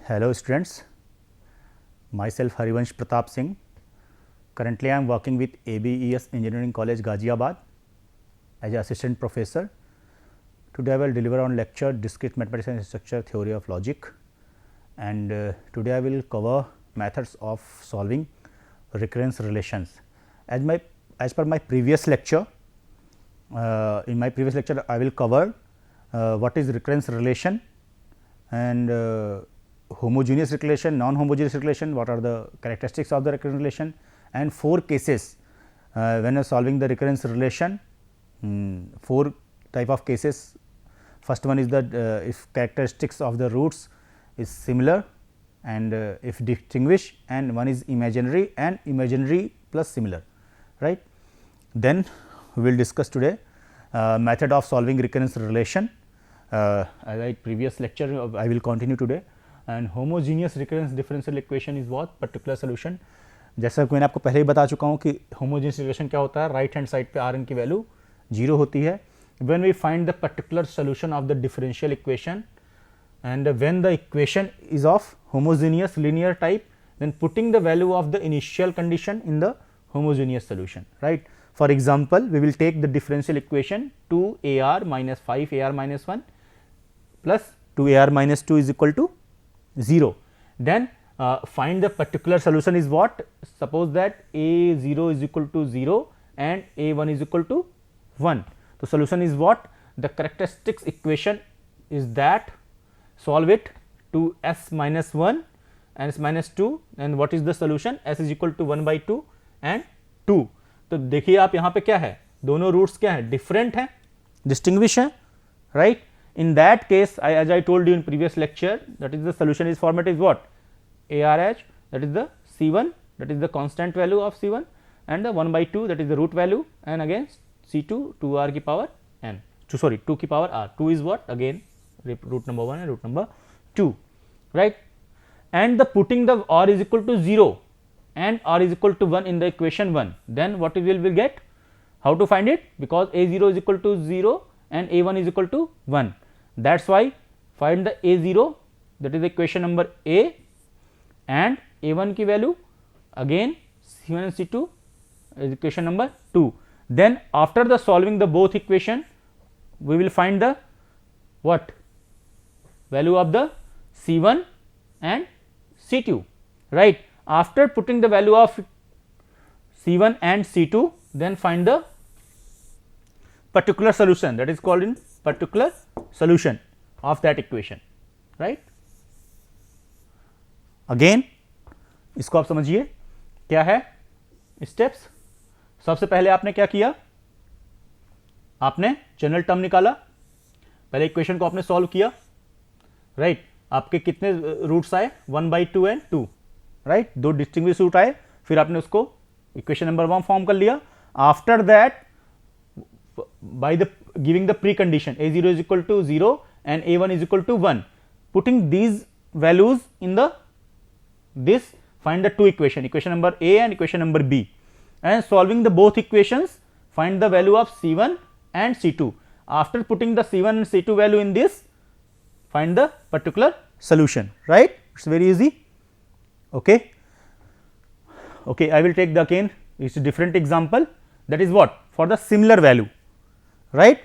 Hello students, myself Harivansh Pratap Singh. Currently I am working with ABES Engineering College Ghaziabad as an assistant professor. Today I will deliver on lecture Discrete Mathematics and Structure Theory of Logic, and today I will cover methods of solving recurrence relations. As per my previous lecture, in my previous lecture I will cover what is recurrence relation and homogeneous relation, non-homogeneous relation, what are the characteristics of the recurrence relation, and 4 cases when you are solving the recurrence relation. 4 type of cases. First one is that if characteristics of the roots is similar and if distinguished, and one is imaginary and imaginary plus similar, right. Then we will discuss today method of solving recurrence relation. As I previous lecture I will continue today. And homogeneous recurrence differential equation is what? Particular solution. जैसा कि मैंने आपको पहले ही बता चुका हूँ कि homogeneous relation क्या होता है, राइट हैंड साइड पे आर एन की वैल्यू 0 होती है. When we find the particular solution of the differential equation and when the equation is of homogeneous linear type, then putting the value of the initial condition in the homogeneous solution, right. For example, we will take the differential equation 2ar minus 5ar minus 1 plus 2ar minus 2 is equal to 0. Then find the particular solution is what? Suppose that a0 is equal to 0 and a1 is equal to 1. So, solution is what? The characteristics equation is that, solve it to s minus 1 and s minus 2, and what is the solution? S is equal to 1 by 2 and 2. तो देखिए आप यहाँ पे क्या है, दोनों roots क्या है, डिफरेंट है, डिस्टिंग्विश है, right. In that case, as I told you in previous lecture, that is the solution is format is what? ARH, that is the C1, that is the constant value of C1, and the 1 by 2, that is the root value, and again C2 2r की power n, sorry 2 की power r. 2 is what? Again root number 1 and root number 2, right. And the putting the r is equal to 0 and r is equal to 1 in the equation 1, then what will we get? How to find it? Because a0 is equal to 0 and a1 is equal to 1. That is why find the a0, that is equation number a, and a1 की value again c1 and c2 is equation number 2. Then after the solving the both equation, we will find the what? Value of the c1 and c2, right. After putting the value of c1 and c2, then find the particular solution, that is called in particular solution of that equation, right. Again इसको आप समझिए क्या है steps. सबसे पहले आपने क्या किया, आपने जनरल टर्म निकाला, पहले इक्वेशन को आपने सॉल्व किया, राइट. आपके कितने रूट्स आए, 1 by 2 and 2, right. 2 distinguish root आए, फिर आपने उसको इक्वेशन नंबर 1 फॉर्म कर लिया. After that by the giving the precondition a0 is equal to 0 and a1 is equal to 1, putting these values in the this, find the two equation number a and equation number b, and solving the both equations, find the value of c1 and c2. After putting the c1 and c2 value in this, find the particular solution, right. It is very easy. Okay, I will take the again it is a different example, that is what? For the similar value, right.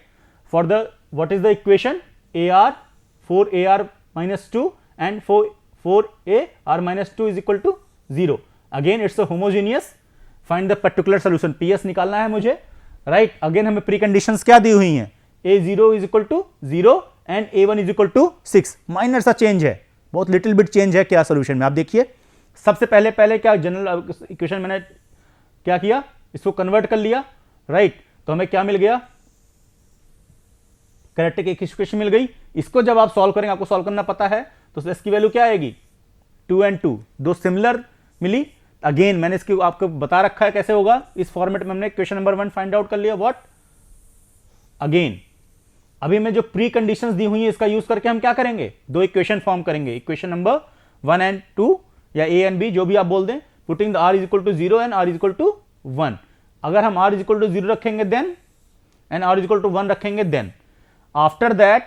For the what is the equation, AR 4AR minus 2 and 4AR minus 2 is equal to 0. Again it is a homogeneous, find the particular solution, PS निकालना है मुझे, right. Again हमें preconditions क्या दी हुई हैं, A0 is equal to 0 and A1 is equal to 6. Minor सा change है, बहुत लिटिल बिट चेंज है क्या सोल्यूशन में. आप देखिए सबसे पहले क्या जनरल इक्वेशन मैंने क्या किया, इसको कन्वर्ट कर लिया, राइट. तो हमें क्या मिल गया, कैरेक्टरिस्टिक इक्वेशन मिल गई. इसको जब आप सॉल्व करेंगे, आपको सॉल्व करना पता है, तो एस की वैल्यू क्या आएगी, 2 and 2, दो सिमिलर मिली. अगेन मैंने इसकी आपको बता रखा है कैसे होगा, इस फॉर्मेट में हमने इक्वेशन नंबर 1 फाइंड आउट कर लिया. व्हाट अगेन अभी हमें जो प्री कंडीशंस दी हुई है इसका यूज करके हम क्या करेंगे, दो इक्वेशन फॉर्म करेंगे, इक्वेशन नंबर 1 and 2 या a and b जो भी आप बोल दें, putting the r is equal to 0 and r is equal to 1. अगर हम r इज इक्वल टू 0 रखेंगे then and r is equal to 1 रखेंगे then, after that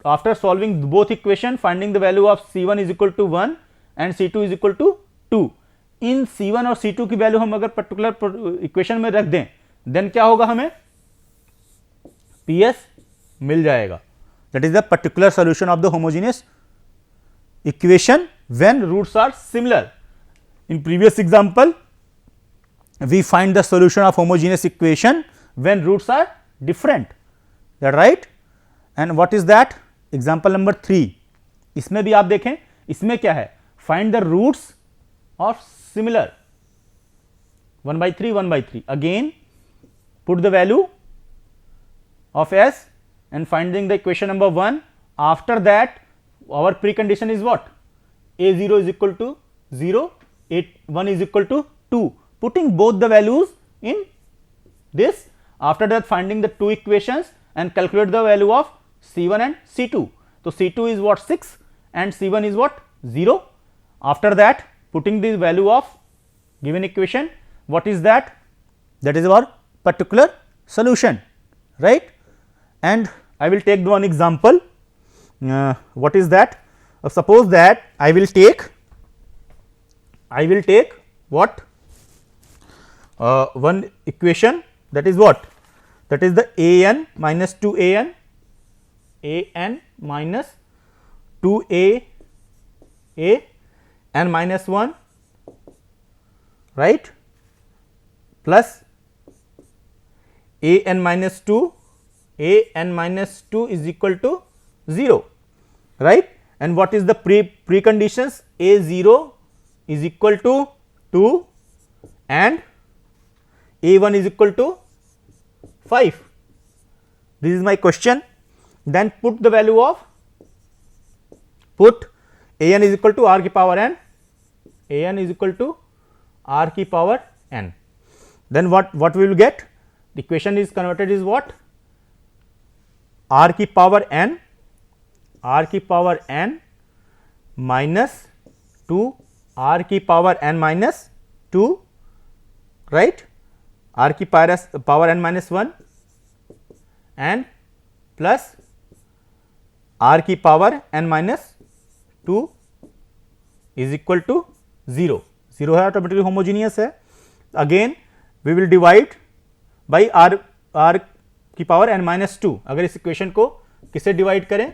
after solving both equation, finding the value of C1 is equal to 1 and C2 is equal to 2. In C1 और C2 की value हम अगर particular equation में रख दें, then क्या होगा, हमें PS मिल जाएगा. That is the particular solution of the homogeneous equation when roots are similar. In previous example, we find the solution of homogeneous equation when roots are different. That right? And what is that? Example number 3. इसमें भी आप देखें, इसमें क्या है, find the roots of similar 1 by 3 1 by 3. Again put the value of S and finding the equation number 1. After that our precondition is what? A0 is equal to 0, A1 is equal to 2. Putting both the values in this. After that finding the two equations and calculate the value of C1 and C2. So C2 is what? 6 and C1 is what? 0. After that putting the value of given equation, what is that? That is our particular solution, right? And I will take one example. What is that? Suppose that I will take what? One equation, that is what? That is the an minus 2an, an minus 2a n minus 1, right, plus a n minus 2, a n minus 2 is equal to 0, right. And what is the preconditions? A 0 is equal to 2 and a 1 is equal to 5. This is my question. Then put the value of, put a n is equal to r ki power n, a n is equal to r ki power n. Then what we will get? The equation is converted is what? R ki power n, r ki power n minus 2 r ki power n minus 2, right, r ki power n minus 1 and plus r ki power n minus 2 is equal to 0. 0 है, automatically homogeneous है. Again we will divide by r की power n minus 2. अगर इस equation को किससे divide करें?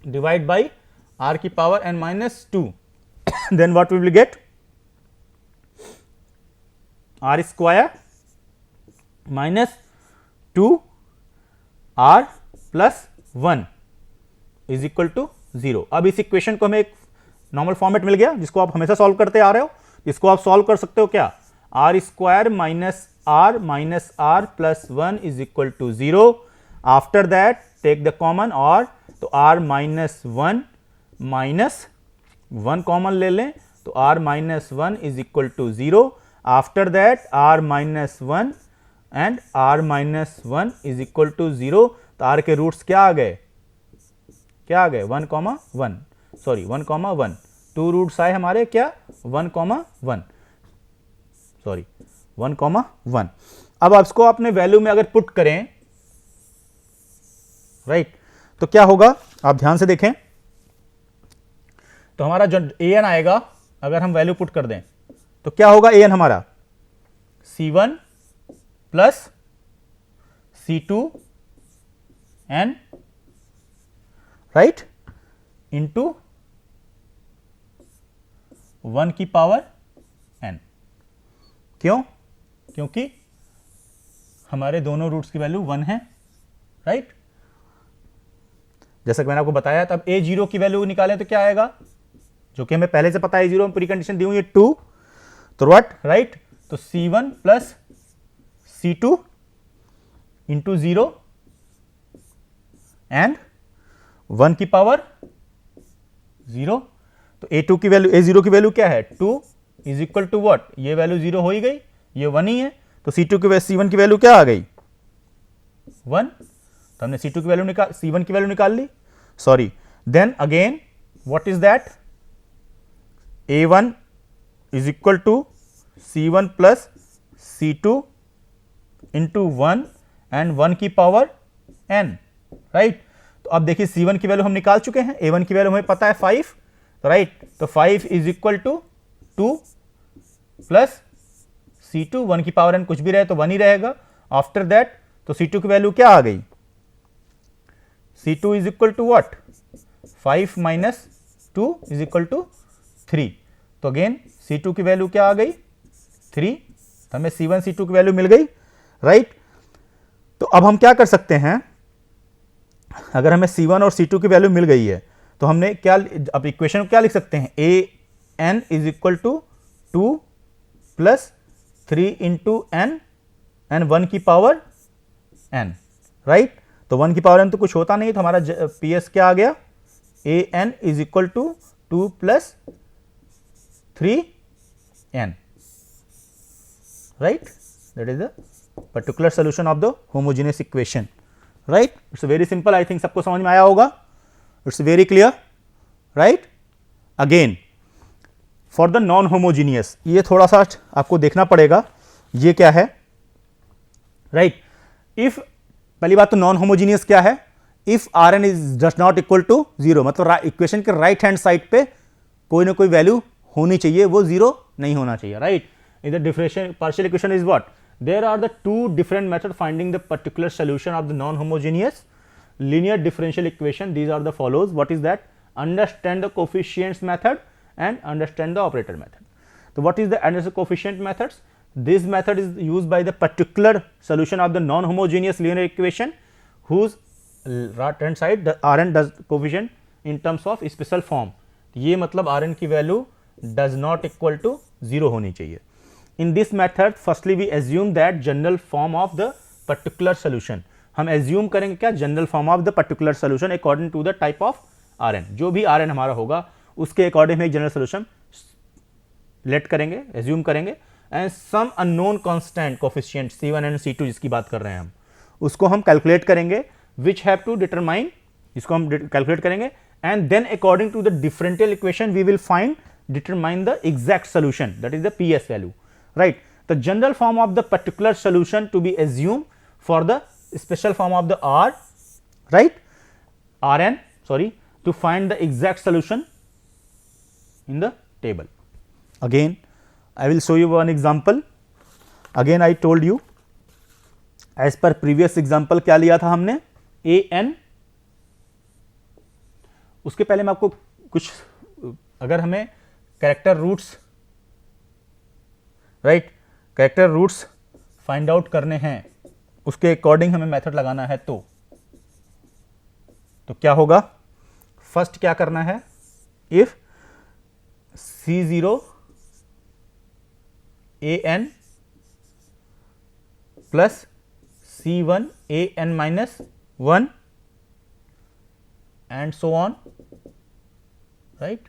Divide by r की power n minus 2. Then what we will get? r square minus 2 r plus 1 is equal to 0. अब इस इक्वेशन को हमें एक नॉर्मल फॉर्मेट मिल गया जिसको आप हमेशा सॉल्व करते आ रहे हो. इसको आप सॉल्व कर सकते हो क्या? r square minus r plus 1 is equal to 0. After that take the common, और तो r माइनस 1 कॉमन ले लें तो r minus 1 is equal to 0. After that r minus 1 and r minus 1 is equal to 0. तो r के roots क्या आ गए? 1, sorry 1, 1. 2 roots आए हमारे क्या? 1, 1, सॉरी 1, 1. अब इसको आपने वैल्यू में अगर पुट करें, राइट, तो क्या होगा? आप ध्यान से देखें. तो हमारा जो an आएगा, अगर हम वैल्यू पुट कर दें तो क्या होगा? an हमारा C1 plus C2 n, right, into 1 की पावर n. क्यों? क्योंकि हमारे दोनों रूट्स की वैल्यू 1 है, राइट. जैसा कि मैंने आपको बताया, तब a0 की वैल्यू निकालें तो क्या आएगा? जो कि हमें पहले से पता है, a0 में प्री कंडीशन दी हुई है 2. तो व्हाट, राइट, तो C1 plus C2 into 0 and 1 की पावर 0. तो a2 की वैल्यू, a0 की वैल्यू क्या है? 2 इज इक्वल टू व्हाट? ये वैल्यू 0 हो ही गई, ये 1 ही है. तो C2 की C1 की वैल्यू क्या आ गई? 1. तो हमने C2 की वैल्यू C1 की वैल्यू निकाल ली, sorry. Then again what is that? a1 is equal to C1 plus C2 into 1 and 1 की पावर n, राइट. तो अब देखिए C1 की वैल्यू हम निकाल चुके हैं, A1 की वैल्यू हमें पता है 5, तो राइट, तो 5 is equal to 2 plus C2, 1 की पावर n कुछ भी रहे तो 1 ही रहेगा। आफ्टर दैट तो C2 की वैल्यू क्या आ गई, C2 is equal to what, 5 minus 2 is equal to 3। तो अगेन C2 की वैल्यू क्या आ गई, 3, तो हमें C1 C2 की वैल्यू मिल गई, राइट। तो अब हम क्या कर सकते हैं, अगर हमें C1 और C2 की वैल्यू मिल गई है तो हमने क्या, अब इक्वेशन को क्या लिख सकते हैं, an is equal to 2 plus 3 into N N 1 की पावर n, राइट। तो 1 की पावर n तो कुछ होता नहीं, तो हमारा PS क्या आ गया, an is equal to 2 plus 3n, right. That is the particular solution of the homogeneous equation, right. It's very simple, I think सबको समझ में आया होगा, it's very clear, right. Again for the non homogeneous, ये थोड़ा सा आपको देखना पड़ेगा, ये क्या है, राइट। इफ, पहली बात तो नॉन होमोजीनियस क्या है, if R N is does not equal to 0, मतलब इक्वेशन के राइट हैंड साइड पे कोई ना कोई वैल्यू होनी चाहिए, वो 0 नहीं होना चाहिए, right. In the differential partial equation is what, there are the two different methods finding the particular solution of the non-homogeneous linear differential equation. These are the follows. What is that? Understand the coefficients method and understand the operator method. So what is the understand coefficient methods? This method is used by the particular solution of the non-homogeneous linear equation whose right hand side the Rn does coefficient in terms of special form. ये मतलब Rn की value does not equal to 0 होनी चाहिए। In this method, firstly we assume that general form of the particular solution. हम assume करेंगे क्या, general form of the particular solution according to the type of Rn. जो भी Rn हमारा होगा उसके according में एक general solution let करेंगे, assume करेंगे, and some unknown constant coefficient C1 and C2 जिसकी बात कर रहे हैं हम, उसको हम calculate करेंगे, which have to determine, इसको हम calculate करेंगे, and then according to the differential equation we will determine the exact solution, that is the PS value, right. The general form of the particular solution to be assumed for the special form of the R, right, Rn, sorry, to find the exact solution in the table. Again I will show you one example. Again I told you as per previous example क्या लिया था हमने, an, उसके पहले मैं आपको कुछ, अगर हमें character roots, right, character roots find out करने हैं, उसके अकॉर्डिंग हमें मेथड लगाना है, तो क्या होगा, फर्स्ट क्या करना है, if C0 an plus C1 an minus 1 and so on, right,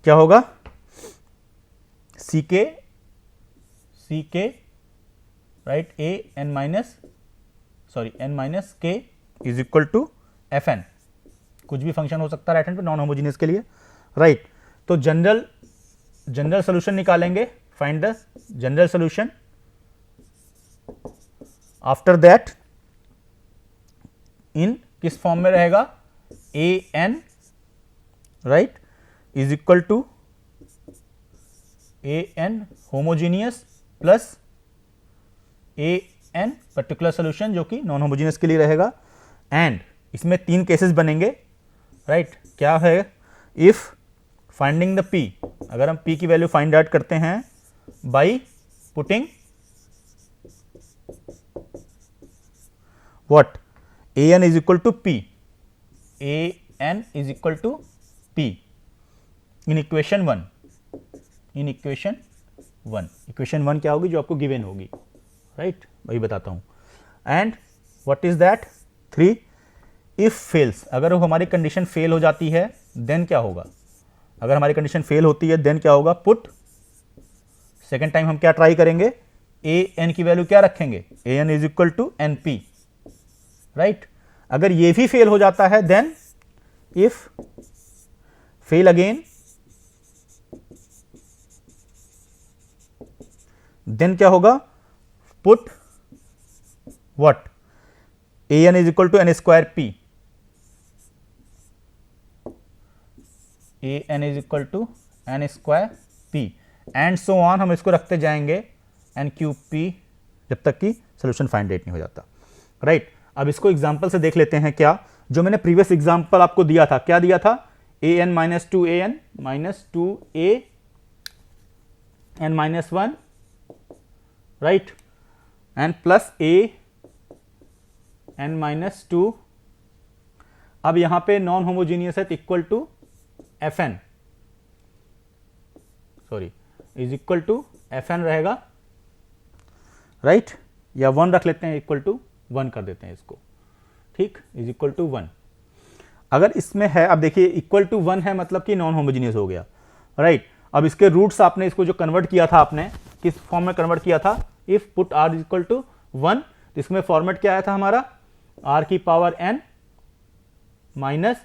क्या होगा, CK right n minus k is equal to fn, कुछ भी फंक्शन हो सकता है राइट हैंड पे नॉन होमोजेनियस के लिए, राइट। तो जनरल सोल्यूशन निकालेंगे, find the general solution. After that in किस फॉर्म में रहेगा, A N right is equal to A N homogeneous plus A N particular solution जो कि नॉन होमोजीनियस के लिए रहेगा। एंड इसमें तीन केसेस बनेंगे, राइट क्या है, इफ फाइंडिंग द पी, अगर हम पी की वैल्यू फाइंड आउट करते हैं by putting what, A N is equal to P, A N is equal to P in equation 1, in equation 1, equation 1 क्या होगी जो आपको गिवन होगी, राइट वही बताता हूं। And what is that 3, if fails, अगर वो हमारी कंडीशन फेल हो जाती है देन क्या होगा, अगर हमारी कंडीशन फेल होती है देन क्या होगा, पुट सेकेंड टाइम हम क्या ट्राई करेंगे, ए एन की वैल्यू क्या रखेंगे, A N is equal to N P, right. अगर ये भी फेल हो जाता है then if fail again then क्या होगा, put what, A N is equal to N square P, A N is equal to N square P and so on, हम इसको रखते जाएंगे एन क्यूब पी जब तक कि सोल्यूशन फाइंड आउट नहीं हो जाता, राइट। अब इसको एग्जांपल से देख लेते हैं। क्या जो मैंने प्रीवियस एग्जांपल आपको दिया था, क्या दिया था, A N minus two A N minus two A N minus one, right, and plus A N minus two. अब यहां पे नॉन होमोजीनियस है तो equal to F N, sorry, is equal to F N रहेगा, right, या one रख लेते हैं, इक्वल टू वन कर देते हैं इसको, ठीक, इज इक्वल टू वन। अगर इसमें है, अब देखिए इक्वल टू वन है मतलब कि नॉन होमोजीनियस हो गया, राइट। अब इसके रूट्स आपने इसको जो कन्वर्ट किया था, आपने किस फॉर्म में कन्वर्ट किया था, if put R is equal to one, तो इसमें फॉर्मेट क्या आया था हमारा, आर की power N minus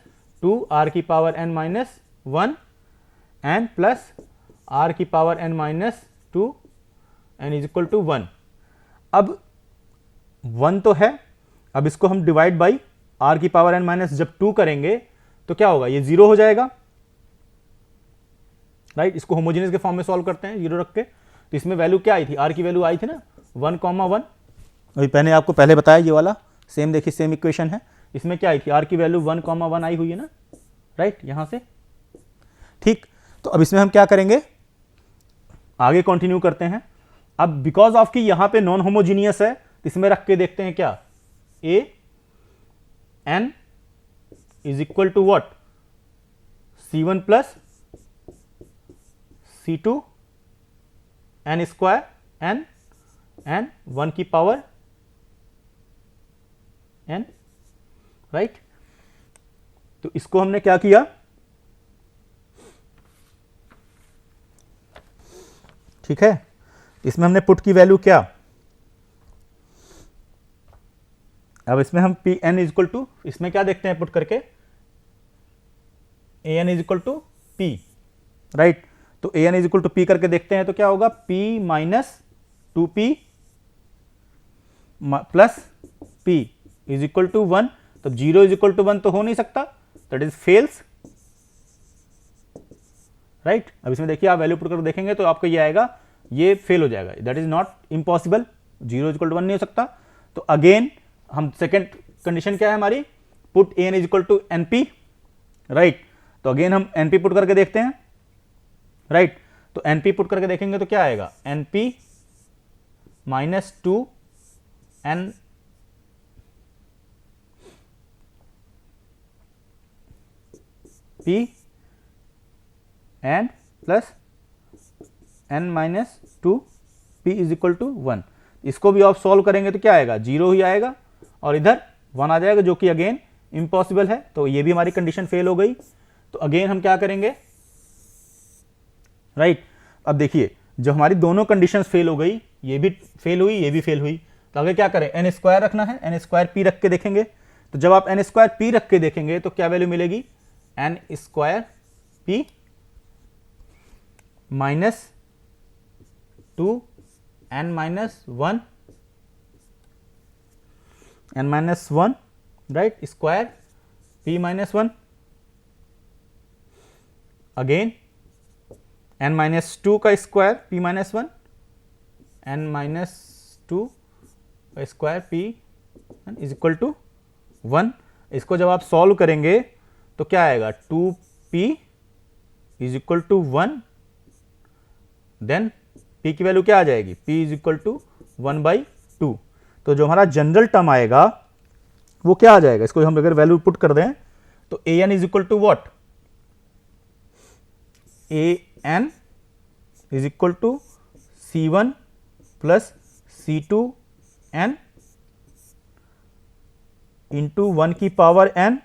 two R की power N minus one N plus R की power N minus two N is equal to one. अब वन तो है, अब इसको हम डिवाइड बाई आर की पावर एन माइनस जब टू करेंगे तो क्या होगा, ये जीरो हो जाएगा, राइट। इसको होमोजेनियस के फॉर्म में सॉल्व करते हैं जीरो रख के, तो इसमें वैल्यू क्या आई थी, आर की वैल्यू आई थी ना 1,1। अभी मैंने आपको पहले बताया ये वाला सेम, देखिए सेम इक्वेशन है, इसमें क्या आई थी, आर की वैल्यू 1,1 आई हुई है ना, राइट, यहां से, ठीक। तो अब इसमें हम क्या करेंगे, आगे कंटिन्यू करते हैं। अब बिकॉज ऑफ कि यहां पे नॉन होमोजीनियस है, तो इसमें रख के देखते हैं क्या, A N is equal to what, C1 plus C2 N square N N 1 की पावर एन, राइट। तो इसको हमने क्या किया, ठीक है, इसमें हमने पुट की वैल्यू क्या, अब इसमें हम P N is equal to, इसमें क्या देखते हैं पुट करके, A N is equal to P, right. तो A N is equal to P करके देखते हैं तो क्या होगा, P minus two P plus P is equal to one. तो zero is equal to one तो हो नहीं सकता, दैट इज फेल्स, राइट। अब इसमें देखिए आप वैल्यू पुट कर देखेंगे तो आपको ये आएगा, ये फेल हो जाएगा, that is not impossible, zero is equal to one नहीं हो सकता। तो अगेन हम सेकेंड कंडीशन क्या है हमारी, put A N is equal to N P, right. तो अगेन हम एन पी पुट करके देखते हैं, राइट। तो एन पी पुट करके देखेंगे तो क्या आएगा, N P minus two N P and plus N minus two P is equal to one. इसको भी आप सॉल्व करेंगे तो क्या आएगा, जीरो ही आएगा और इधर वन आ जाएगा, जो कि अगेन इम्पॉसिबल है। तो ये भी हमारी कंडीशन फेल हो गई। तो अगेन हम क्या करेंगे, राइट। अब देखिए जो हमारी दोनों कंडीशंस फेल हो गई, ये भी फेल हुई, ये भी फेल हुई, तो आगे क्या करें, एन स्क्वायर रखना है, एन स्क्वायर पी रख के देखेंगे। तो जब आप एन स्क्वायर पी रख के देखेंगे तो क्या वैल्यू मिलेगी, N square P minus two N minus one, N minus one, right, square P minus one, again N minus two का square P minus one, N minus two का square P is equal to one. इसको जब आप solve करेंगे तो क्या आएगा, two P is equal to one, then p की वैल्यू क्या आ जाएगी, p is equal to one by two. तो जो हमारा जनरल टर्म आएगा वो क्या आ जाएगा, इसको हम अगर वैल्यू पुट कर दें तो A N is equal to what, A N is equal to C one plus C two N into one की power N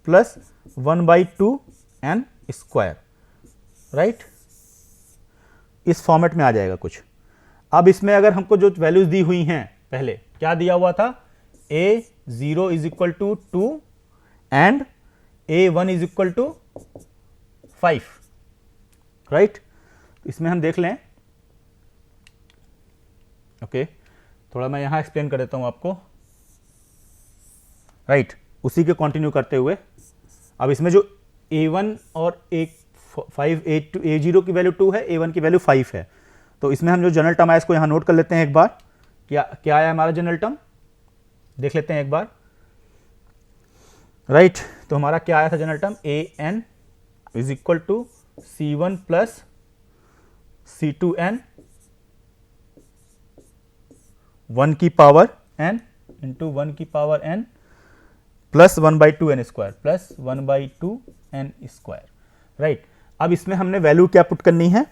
plus one by two N square, right. इस फॉर्मेट में आ जाएगा कुछ। अब इसमें अगर हमको जो वैल्यूज दी हुई हैं, पहले क्या दिया हुआ था, a zero is equal to two and a1 is equal to 5, right. इसमें हम देख लें, ओके, थोड़ा मैं यहां एक्सप्लेन कर देता हूं आपको, राइट। उसी के कंटिन्यू करते हुए अब इसमें जो a1 और 5 A0 की वैल्यू 2 है, A1 की वैल्यू 5 है। तो इसमें हम जो जनरल टर्म आया इसको यहाँ नोट कर लेते हैं एक बार। क्या आया हमारा जनरल टर्म, देख लेते हैं एक बार। राइट, तो हमारा क्या आया था general term, AN is equal to C1 plus C2N 1 की पावर n इंटू 1 की power n plus 1/2 n square plus 1/2 n square. Right, अब इसमें हमने वैल्यू क्या पुट करनी है,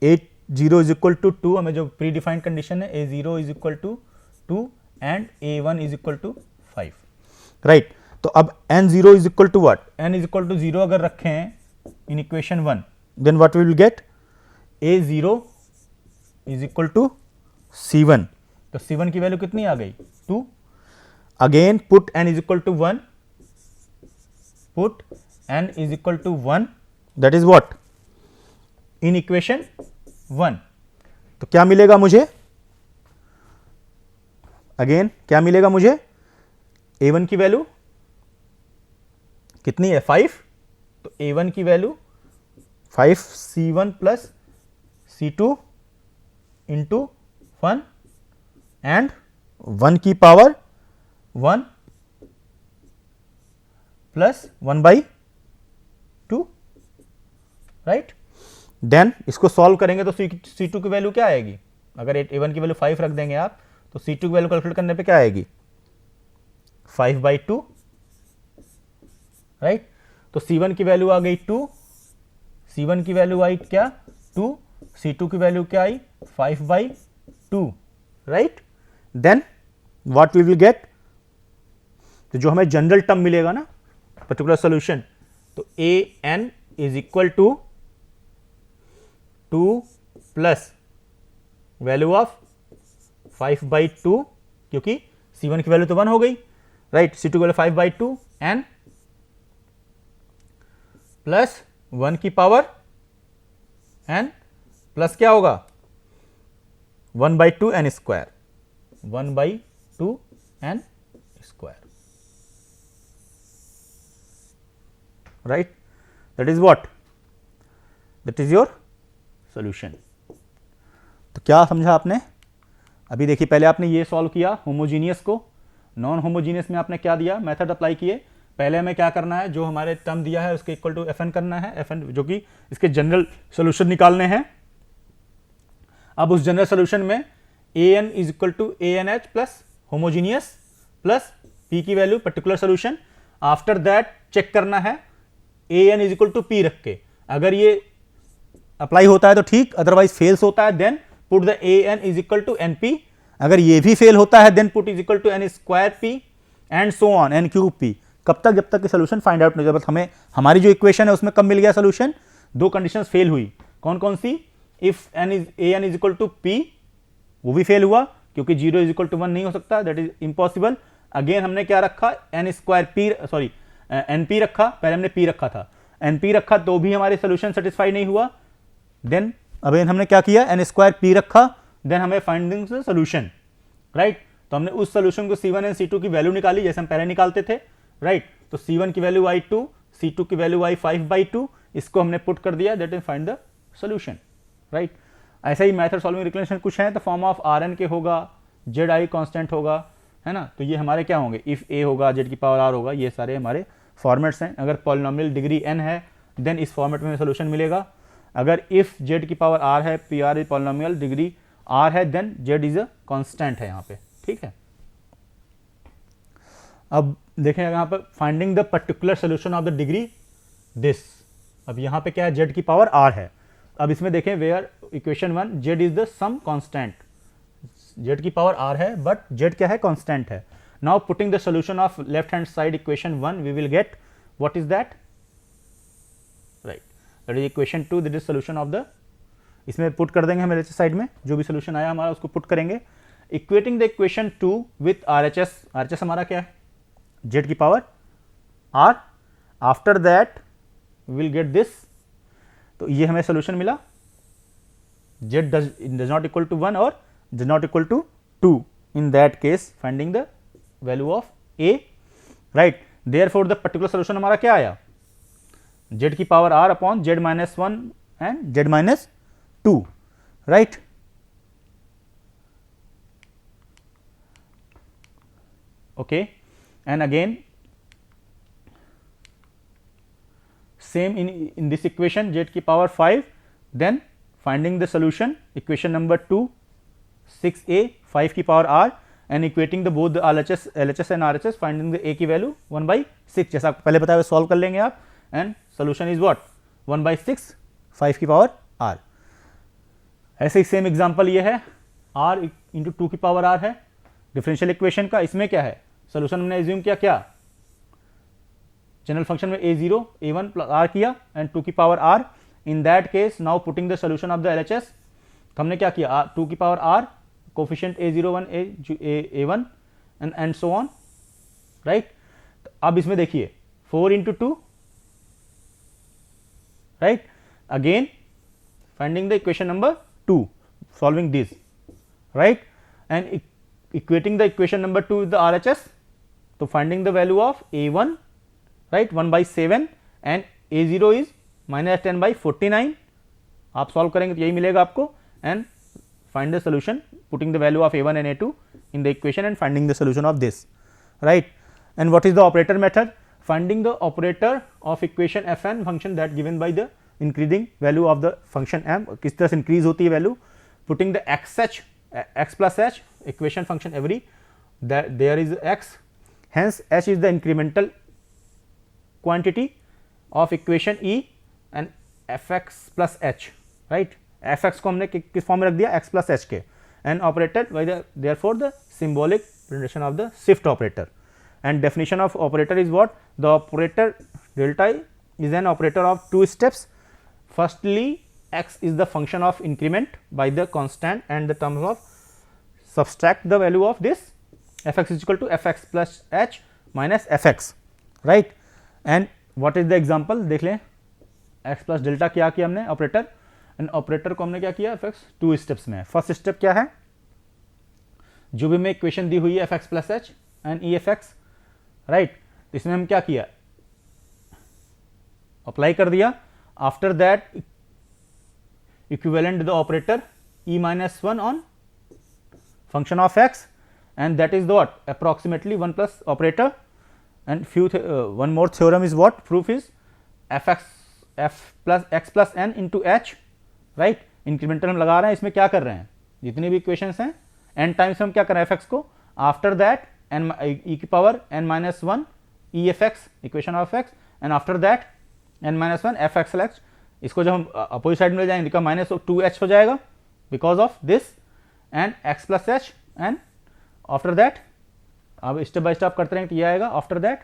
A0 इज इक्वल टू 2, हमें जो प्री डिफाइंड कंडीशन है A0 is equal to 2 and A1 is equal to 5। Right, तो अब n0 is equal to what, n is equal to 0 अगर रखें in equation 1, then what we will get, A0 is equal to C1। तो C1 की value कितनी आ गई, 2। Again put n is equal to 1, put n is equal to 1, that is what, in equation 1। तो क्या मिलेगा मुझे, अगेन क्या मिलेगा मुझे, A1 की वैल्यू कितनी है, 5। तो A1 की value 5 C1 plus C2 into 1 and 1 की पावर 1 प्लस 1/2। राइट, देन इसको सॉल्व करेंगे तो C2 की वैल्यू क्या आएगी, अगर A1 की वैल्यू 5 रख देंगे आप तो C2 की वैल्यू कैलकुलेट करने पे क्या आएगी, 5/2। राइट, तो C1 की वैल्यू आ गई 2, C1 की वैल्यू आई क्या 2, C2 की वैल्यू क्या आई 5/2। Right, then what we will get, तो जो हमें जनरल टर्म मिलेगा ना पर्टिकुलर सोल्यूशन, तो AN is equal to 2 plus value of 5/2, क्योंकि C1 की वैल्यू तो 1 हो गई। राइट, C2 की वैल्यू 5/2 एन प्लस 1 की पावर n प्लस क्या होगा 1/2 n square, 1/2 n square. Right, that is what, that is your solution. तो क्या समझा आपने, अभी देखिए पहले आपने ये सॉल्व किया होमोजीनियस को, नॉन होमोजीनियस में आपने क्या दिया, मेथड अप्लाई किए। पहले हमें क्या करना है, जो हमारे टर्म दिया है उसके इक्वल टू Fn करना है, Fn जो कि इसके जनरल सोल्यूशन निकालने हैं। अब उस जनरल सोल्यूशन में An is equal to ANH plus homogeneous plus P की value particular solution. After that check करना है An is equal to P रख के, अगर ये अप्लाई होता है तो ठीक, अदरवाइज फेल्स होता है then put the An is equal to NP। अगर ये भी फेल होता है then put is equal to N square P and so on N cube P। कब तक, जब तक कि सोल्यूशन फाइंड आउट नहीं हो जाए। हमें हमारी जो इक्वेशन है उसमें कब मिल गया सोल्यूशन, दो कंडीशंस फेल हुई, कौन कौन सी, if An is equal to P, वो भी फेल हुआ क्योंकि 0 इज इक्वल टू 1 नहीं हो सकता, दैट इज इम्पॉसिबल। अगेन हमने क्या रखा, N square P, sorry NP रखा, पहले हमने P रखा था, NP रखा तो भी हमारे सोल्यूशन सेटिस्फाई नहीं हुआ। देन अगेन हमने क्या किया, N स्क्वायर P रखा, देन हमें फाइंडिंग सोल्यूशन। राइट, तो हमने उस सोल्यूशन को C1 एंड C2 की वैल्यू निकाली जैसे हम पहले निकालते थे। राइट, तो C1 की वैल्यू आई 2, C2 की वैल्यू आई 5/2, इसको हमने पुट कर दिया, that is find the solution. Right, ऐसा ही मेथड सॉल्विंग रिलेशन कुछ है तो फॉर्म ऑफ Rn के होगा, Zi कांस्टेंट होगा, है ना। तो ये हमारे क्या होंगे, इफ A होगा, Z की पावर R होगा, ये सारे हमारे फॉर्मेट्स हैं। अगर पॉलिनोमियल डिग्री n है देन इस फॉर्मेट में सोल्यूशन मिलेगा। अगर इफ Z की पावर R है, PR is polynomial, degree R है, then Z is a constant है यहाँ पे। ठीक है, अब देखें यहाँ पर finding the particular solution of the degree this. अब यहाँ पे क्या है, Z की पावर R है। अब इसमें देखें where equation 1 Z is the some constant, Z की पावर R है बट Z क्या है, कांस्टेंट है। Now putting the solution of left hand side equation 1 we will get what is that, right, that is equation 2, that is solution of the, इसमें put कर देंगे हम left side में जो भी सोल्यूशन आया हमारा उसको पुट करेंगे। Equating the equation 2 with RHS, RHS हमारा क्या है, Z की power R। After that will get this, तो ये हमें सोल्यूशन मिला, Z does not equal to 1 और does not equal to 2, in that case finding the value of A, right, therefore the particular solution हमारा क्या आया, z की power r upon z minus 1 and z minus 2, right. Okay, and again same in this equation z की power 5, then finding the solution, equation number 2 6a 5 की power r and equating the both the LHS and RHS, finding the a की value 1/6, जैसा आपको पहले बताया solve कर लेंगे आप, and solution is what 1/6 5 की power r. ऐसे ही सेम एग्जांपल ये है, r इंटू 2 की पावर r है डिफरेंशियल इक्वेशन का. इसमें क्या है, सोल्यूशन हमने एज्यूम किया क्या, जनरल फंक्शन में a0 a1 प्लस r किया एंड 2 की power r. In that case now putting the solution of the LHS, हमने क्या किया, 2 की power r, coefficient a01 a1 and so on, right. अब इसमें देखिए 4 into 2, right. Again finding the equation number 2, solving this, right, and equating the equation number 2 with the RHS, तो finding the value of a1, right, 1/7 and a0 is minus 10/49. आप solve करेंगे तो यही मिलेगा आपको, and find the solution putting the value of a1 and a2 in the equation and finding the solution of this, right. And what is the operator method, finding the operator of equation fn function that given by the increasing value of the function m, किस तरह से increase होती है value, putting the x plus h equation function every that there is x, hence h is the incremental quantity of equation e and fx plus h, right. fx को हमने किस form में रख दिया, x plus h के, and operated by the therefore the symbolic representation of the shift operator. And definition of operator is what, the operator delta is an operator of two steps. Firstly, x is the function of increment by the constant and the terms of subtract the value of this, fx is equal to fx plus h minus fx, right. And what is the example, देख लें, x plus delta क्या किया हमने operator, and operator को हमने क्या किया, fx 2 steps में है. फर्स्ट स्टेप क्या है, जो भी हमें इक्वेशन दी हुई है fx plus h and efx, right, इसमें हम क्या किया, अप्लाई कर दिया. After that equivalent the operator e minus 1 on function of x, and that is the what, approximately 1 plus operator. And few one more theorem is what, proof is f plus x plus n into h, right. Incremental हम लगा रहे हैं, इसमें क्या कर रहे हैं, जितनी भी इक्वेशंस हैं n टाइम्स हम क्या कर रहे हैं fx को, आफ्टर दैट n e की power n minus 1 e f x equation of x, and after that n minus 1 f x x. इसको जब हम अपोजिट साइड में ले जाएंगे तो माइनस 2h हो जाएगा because of this, and x plus h, and after that अब स्टेप बाय स्टेप करते रहेंगे तो ये आएगा. After that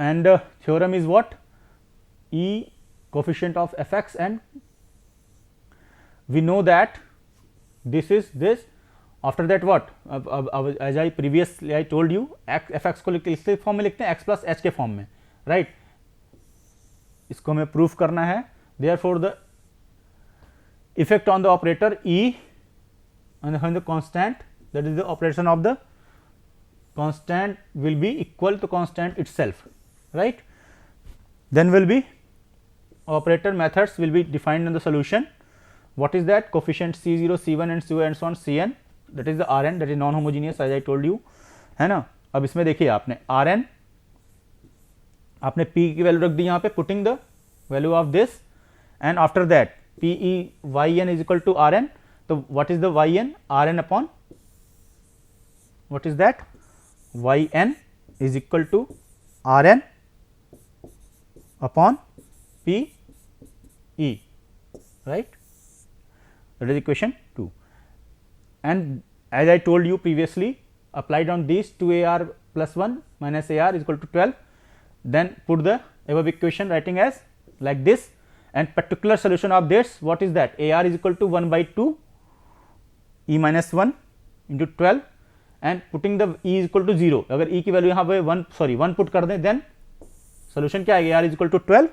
and theorem is what, e coefficient of fx, and we know that this is this. After that what, as I previously I told you, fx को किस form में लिखते हैं, x प्लस h के form में, right. इसको हमें proof करना है. Therefore the effect on the operator e and the constant, that is the operation of the constant will be equal to constant itself, right. Then will be operator methods will be defined in the solution. What is that, coefficient c0 c1 and so on cn, that is the Rn, that is non homogeneous as I told you, है ना. अब इसमें देखिए आपने Rn, आपने P की value रख दी यहाँ पे, putting the value of this, and after that P E y n is equal to Rn. तो what is the yn, Rn upon what is that, yn is equal to Rn upon P E, right. That is equation 2. And as I told you previously, applied on these 2ar plus 1 minus ar is equal to 12. Then put the above equation writing as like this, and particular solution of this, what is that, ar is equal to 1/2 e minus 1 into 12, and putting the e is equal to 0. अगर e की value यहाँ पे 1 put कर दें, then solution क्या आएगा, r is equal to 12.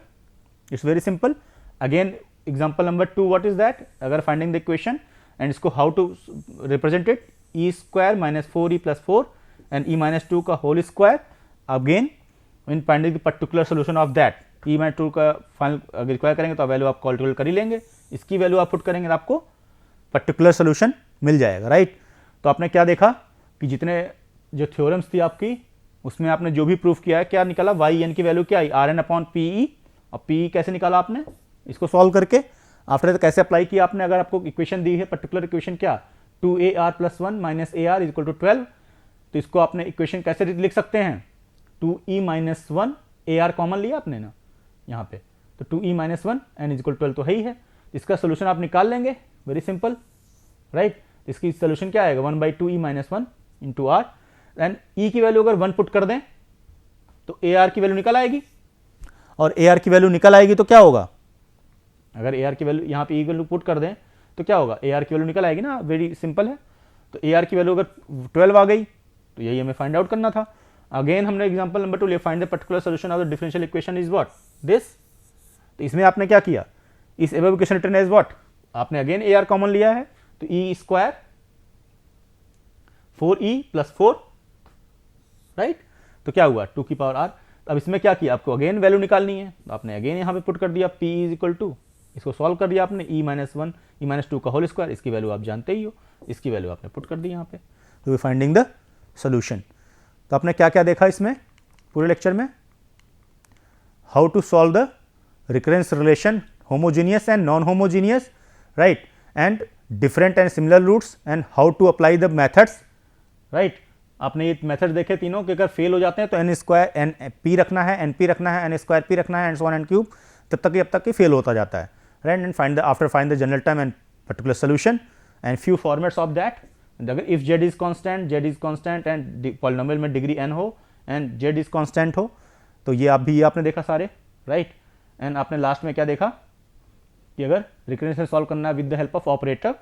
It's very simple. Again example number 2, what is that, अगर finding the equation and इसको how to represent it, e square minus 4e plus 4 and e minus two का whole square again in finding the particular solution of that. E minus two का final अगर require करेंगे तो value आप calculate कर ही लेंगे, इसकी वैल्यू आप पुट करेंगे तो आपको पर्टिकुलर सोल्यूशन मिल जाएगा, राइट। तो आपने क्या देखा कि जितने जो थ्योरम्स थी आपकी उसमें आपने जो भी प्रूफ किया है क्या निकाला, वाई एन की वैल्यू क्या आई, r n upon p e. और पी ई कैसे निकाला आपने, इसको सॉल्व करके आफ्टर कैसे अप्लाई किया आपने। अगर आपको इक्वेशन दी है पर्टिकुलर इक्वेशन क्या 2ar + 1 माइनस AR = 12, तो इसको आपने इक्वेशन कैसे लिख सकते हैं 2e - 1 AR कॉमन लिया आपने ना यहाँ पे, तो 2e - 1 n = 12 तो है ही है। इसका सोल्यूशन आप निकाल लेंगे, वेरी सिंपल, राइट। इसकी सोल्यूशन क्या आएगा 1/2e - 1 इंटू आर, एंड ई की वैल्यू अगर 1 पुट कर दें तो AR की वैल्यू निकल आएगी, और AR की वैल्यू निकल आएगी तो क्या होगा, अगर AR की वैल्यू यहाँ पे ई वैल्यू पुट कर दें तो क्या होगा, AR की वैल्यू निकल आएगी ना, वेरी सिंपल है। तो AR की वैल्यू अगर 12 आ गई तो यही हमें फाइंड आउट करना था। अगेन हमने एग्जांपल नंबर 2 लिया, find the particular solution of the differential equation is what this. तो इसमें आपने क्या किया, इस above equation written as what, आपने अगेन AR कॉमन लिया है तो ई स्क्वायर 4e + 4, राइट। तो क्या हुआ 2 की पावर r। अब इसमें क्या किया, आपको अगेन वैल्यू निकालनी है तो आपने अगेन यहाँ पे पुट कर दिया p = इसको सॉल्व कर दिया आपने e - 1 e - 2 का होल स्क्वायर, इसकी वैल्यू आप जानते ही हो, इसकी वैल्यू आपने पुट कर दी यहाँ पे, तो वी फाइंडिंग द सोल्यूशन। तो आपने क्या क्या देखा इसमें पूरे लेक्चर में, how to solve the recurrence relation, homogeneous and non homogeneous, right, and different and similar roots, and how to apply the methods, right. आपने ये मेथड देखे तीनों कि अगर फेल हो जाते हैं तो n स्क्वायर एन पी रखना है, एन पी रखना है, n स्क्वायर पी रखना है, and so on and cube, तब तक ये फेल होता जाता है, right. And find the after find the general term and particular solution and few formats of that. अगर if z is constant and polynomial में डिग्री n हो and z is constant हो, तो ये आपने देखा सारे, राइट। एंड आपने लास्ट में क्या देखा कि अगर रिकरेंस में सॉल्व करना है with the help of operator,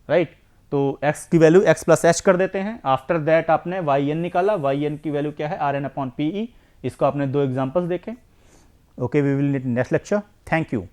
right, तो x की वैल्यू x + h कर देते हैं। आफ्टर दैट आपने yn निकाला, yn की वैल्यू क्या है Rn/PE, इसको आपने 2 एग्जांपल्स देखे। Okay, we will meet next lecture, thank you.